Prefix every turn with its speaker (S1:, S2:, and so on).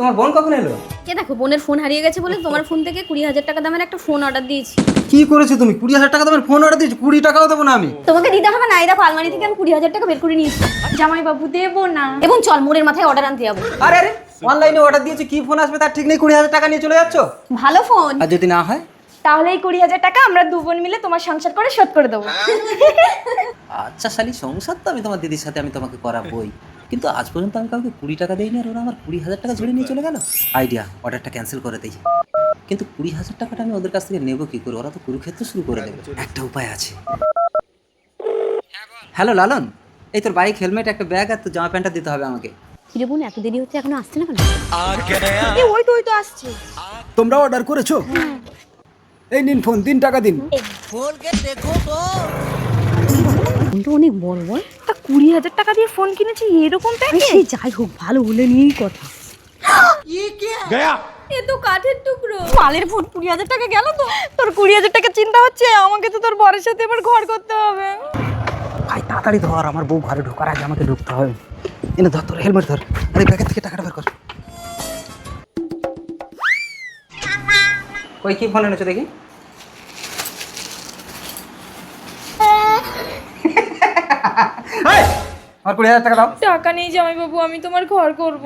S1: তোমার বোন কখন এলো?
S2: এ দেখো, বোনের ফোন হারিয়ে গেছে বলে তোমার ফোন থেকে 20,000 টাকা দামের একটা ফোন অর্ডার দিয়েছি।
S1: কি করেছো তুমি? 20,000 টাকা দামের ফোন অর্ডার দিয়েছো? 20 টাকাও দেবো না আমি।
S2: তোমাকে দিতে হবে না, এই দেখো আলমারি থেকে আমি 20,000 টাকা বের করে নিয়েছি।
S3: জামাই বাবু দেবো না।
S2: এবং চল মোড়ের মাথায় অর্ডার আনতে যাবো।
S1: আরে আরে, অনলাইনে অর্ডার দিয়েছো, কি ফোন আসবে তার ঠিক নেই, 20,000 টাকা নিয়ে চলে যাচ্ছো।
S2: ভালো ফোন।
S1: আর যদি না হয়?
S3: তাহলে এই 20,000 টাকা আমরা দু বোন মিলে তোমার সংসার করে শোধ করে দেবো।
S4: আচ্ছা শালি, সংসার তো আমি তোমার দিদির সাথে আমি তোমাকে করাবই, কিন্তু আজ পর্যন্ত আমি কাউকে 20 টাকা দেইনি, আর ওরা আমার 20,000 টাকা ঝেড়ে নিয়ে চলে গেল। আইডিয়া, অর্ডারটা ক্যান্সেল করে দেই। কিন্তু 20,000 টাকাটা আমি ওদের কাছ থেকে নেবো কি করে? ওরা তো কুরুক্ষেত্র শুরু করে দেবে। একটা উপায় আছে। হ্যালো লালন, এই তোর বাইক, হেলমেট, একটা ব্যাগ আর তোর জামা প্যান্টটা দিতে হবে আমাকে।
S2: কিরে বোন, এত দেরি হচ্ছে, এখনো আসছে না কেন?
S3: ওই তো আসছে।
S1: তোমরা অর্ডার করেছো? এই নিন ফোন, 3 টাকা দিন।
S2: ফোনটা অনেক বড় বড়।
S3: তা 20,000 টাকা দিয়ে ফোন কিনেছি, এরকম
S2: সে যাই হোক, ভালো হলে নিয়েই কথা।
S3: এ তো কাঠের টুকরো। মালের ফোন 20,000 টাকা গেল তো। তোর 20,000 টাকা চিন্তা হচ্ছে, আমাকে তো তোর বরের সাথে এবার ঘর করতে হবে।
S1: ভাই তাড়াতাড়ি ধর, আমার বউ ঘরে ঢোকার আগে আমাকে ঢুকতে হবে। এনে ধর, তোর হেলমেট ধর, আরে ব্যাগের থেকে টাকাটা বের কর। ওই কি ফোন এনেছো দেখি? এই, আমার 20,000 টাকা দাও।
S3: টাকা নেই জামাই বাবু, আমি তোমার ঘর করব।